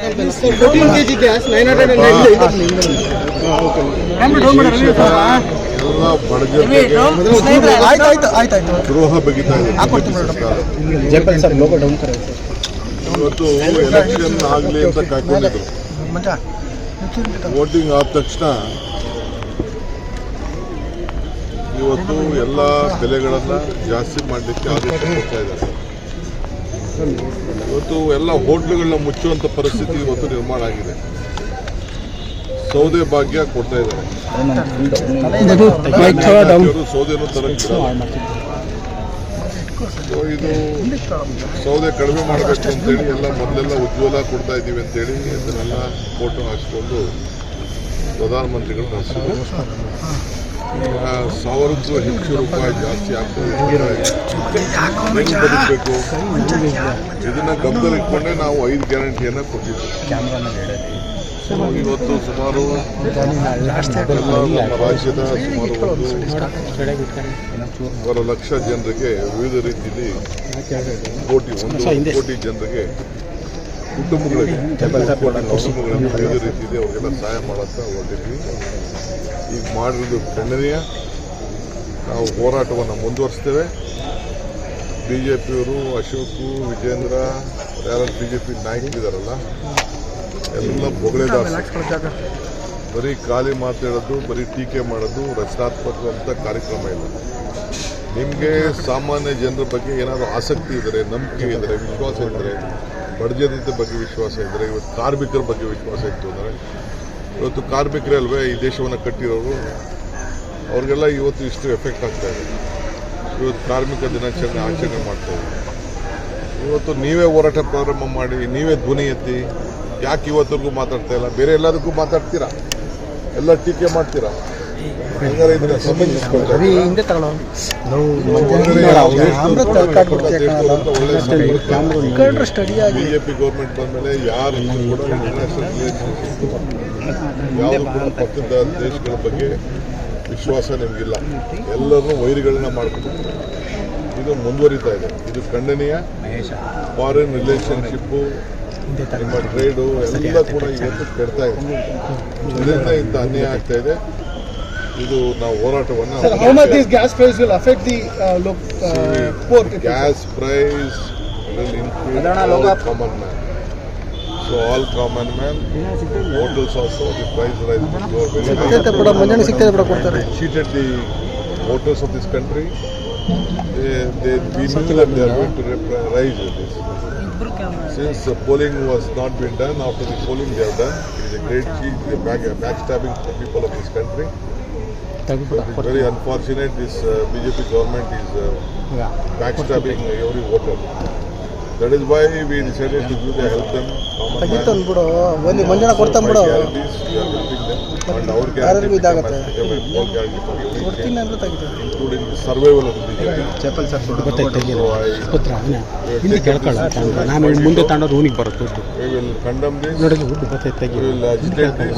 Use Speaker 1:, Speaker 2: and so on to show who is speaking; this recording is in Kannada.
Speaker 1: 14 kg gas 990.
Speaker 2: ಎಲ್ಲ ಬಡಜನರಿಗೆ ದ್ರೋಹ ಬಗೆತಾ ಇದೆ ಇವತ್ತು ಎಲೆಕ್ಷನ್ ಆಗಲಿ ಅಂತ ಕಾಯ್ಕೊಂಡಿದ್ರು. ವೋಟಿಂಗ್ ಆದ ತಕ್ಷಣ ಇವತ್ತು ಎಲ್ಲ ಬೆಲೆಗಳನ್ನ ಜಾಸ್ತಿ ಮಾಡಲಿಕ್ಕೆ ಆದೇಶ ಕೊಡ್ತಾ ಇದ್ದಾರೆ. ಇವತ್ತು ಎಲ್ಲ ಹೋಟ್ಲುಗಳನ್ನ ಮುಚ್ಚುವಂತ ಪರಿಸ್ಥಿತಿ ಇವತ್ತು ನಿರ್ಮಾಣ ಆಗಿದೆ. ಸೌದೆ ಭಾಗ್ಯ ಕೊಡ್ತಾ ಇದ್ದಾರೆ. ಸೌದೆನೂ ತರಕ್ಕೆ ಇದು ಸೌದೆ ಕಡಿಮೆ ಮಾಡಬೇಕು ಅಂತೇಳಿ ಎಲ್ಲ ಮೊದಲೆಲ್ಲ ಉಜ್ವಲ ಕೊಡ್ತಾ ಇದ್ದೀವಿ ಅಂತೇಳಿ ಅದನ್ನೆಲ್ಲ ಫೋಟೋ ಹಾಕಿಕೊಂಡು ಪ್ರಧಾನಮಂತ್ರಿಗಳು ನಡೆಸಿದ್ರು. 1000ಕ್ಕೂ ಹೆಚ್ಚು ರೂಪಾಯಿ ಜಾಸ್ತಿ ಆಗ್ತದೆ. ಹೆಂಗೆ ಬದುಕಬೇಕು ಇದನ್ನ ಗಮನದಲ್ಲಿಟ್ಕೊಂಡೇ ನಾವು 5 ಗ್ಯಾರಂಟಿಯನ್ನು ಕೊಟ್ಟಿದ್ವಿ. ಇವತ್ತು ಸುಮಾರು ನಮ್ಮ ರಾಜ್ಯದ ಸುಮಾರು 1 ಲಕ್ಷ ಜನರಿಗೆ ವಿವಿಧ ರೀತಿಯಲ್ಲಿ 1 ಕೋಟಿ ಜನರಿಗೆ ಕುಟುಂಬಗಳಿಗೆ ವಿವಿಧ ರೀತಿಯಲ್ಲಿ ಅವ್ರಿಗೆಲ್ಲ ಸಹಾಯ ಮಾಡುತ್ತಾ ಹೊರಟಿದ್ವಿ. ಈಗ ಮಾಡಿರೋದು ಖಂಡನೀಯ. ನಾವು ಹೋರಾಟವನ್ನು ಮುಂದುವರಿಸ್ತೇವೆ. ಬಿಜೆಪಿಯವರು ಅಶೋಕ್ ವಿಜೇಂದ್ರ ಯಾರು ಬಿಜೆಪಿ ನಾಯಕರಿದ್ದಾರಲ್ಲ ಎಲ್ಲ ಬೊಗಳೆದಾರ, ಬರೀ ಖಾಲಿ ಮಾತಾಡೋದು, ಬರೀ ಟೀಕೆ ಮಾಡೋದು, ರಚನಾತ್ಮಕವಂತ ಕಾರ್ಯಕ್ರಮ ಇಲ್ಲ. ನಿಮಗೆ ಸಾಮಾನ್ಯ ಜನರ ಬಗ್ಗೆ ಏನಾದರೂ ಆಸಕ್ತಿ ಇದ್ದರೆ, ನಂಬಿಕೆ ಇದ್ದರೆ, ವಿಶ್ವಾಸ ಇದ್ದರೆ, ಬಡಜನತೆ ಬಗ್ಗೆ ವಿಶ್ವಾಸ ಇದ್ದರೆ, ಇವತ್ತು ಕಾರ್ಮಿಕರ ಬಗ್ಗೆ ವಿಶ್ವಾಸ ಇತ್ತು ಅಂದರೆ, ಇವತ್ತು ಕಾರ್ಮಿಕರೇ ಅಲ್ವೇ ಈ ದೇಶವನ್ನು ಕಟ್ಟಿರೋರು, ಅವ್ರಿಗೆಲ್ಲ ಇವತ್ತು ಇಷ್ಟು ಎಫೆಕ್ಟ್ ಆಗ್ತಾ ಇದೆ. ಇವತ್ತು ಕಾರ್ಮಿಕ ದಿನಾಚರಣೆ ಆಚರಣೆ ಮಾಡ್ತಾ ಇದ್ದೀವಿ. ಇವತ್ತು ನೀವೇ ಹೋರಾಟ ಪ್ರಾರಂಭ ಮಾಡಿ, ನೀವೇ ಧ್ವನಿ ಎತ್ತಿ, ಯಾಕೆ ಇವತ್ತಿಗೂ ಮಾತಾಡ್ತಾ ಇಲ್ಲ? ಬೇರೆ ಎಲ್ಲದಕ್ಕೂ ಮಾತಾಡ್ತೀರಾ, ಎಲ್ಲ ಟೀಕೆ ಮಾಡ್ತೀರಾ. ಹಂಗಾರೆ ಇದನ್ನ ಸಂಬಂಧಿಸ್ಕೊಳ್ತಾರೆ ಬಿಜೆಪಿ ಗೌರ್ಮೆಂಟ್ ಬಂದ್ಮೇಲೆ ಯಾರು ಕೂಡ ಇಂಟರ್ನ್ಯಾಷನಲ್ ರಿಲೇಷನ್ಶಿಪ್ ಯಾವುದು ಕೂಡ ಪಕ್ಕದ ದೇಶಗಳ ಬಗ್ಗೆ ವಿಶ್ವಾಸ ನಿಮಗಿಲ್ಲ. ಎಲ್ಲರೂ ವೈರಿಗಳನ್ನ ಮಾಡ್ಕೊಂಡು ಇದು ಮುಂದುವರಿತಾ ಇದೆ. ಇದು ಖಂಡನೀಯ. ಫಾರಿನ್ ರಿಲೇಷನ್ಶಿಪ್ಪು, ನಿಮ್ಮ ಟ್ರೇಡು ಎಲ್ಲ ಕೂಡ ಇವತ್ತು ಕೆಡ್ತಾ ಇದೆ. ಇದರಿಂದ ಇಂಥ ಅನ್ಯಾಯ ಆಗ್ತಾ ಇದೆ. ಇದು ನಾವು ಹೋರಾಟವನ್ನು
Speaker 1: gas price will affect the
Speaker 2: gas price will increase all common man. So all common man, hotels also, the price rise will go very high. They cheated the voters of this country. We knew that they are going to rise this. Since the polling was not been done, after the polling they have done, it is a great cheat, backstabbing the people of this country. It's very unfortunate this BJP government is backstabbing every voter. That is why we decided to help them. Guarantees, we are helping them. And our guarantee became all guarantee for everything, including the survival of the BJP. We will condemn this. We will agitate this.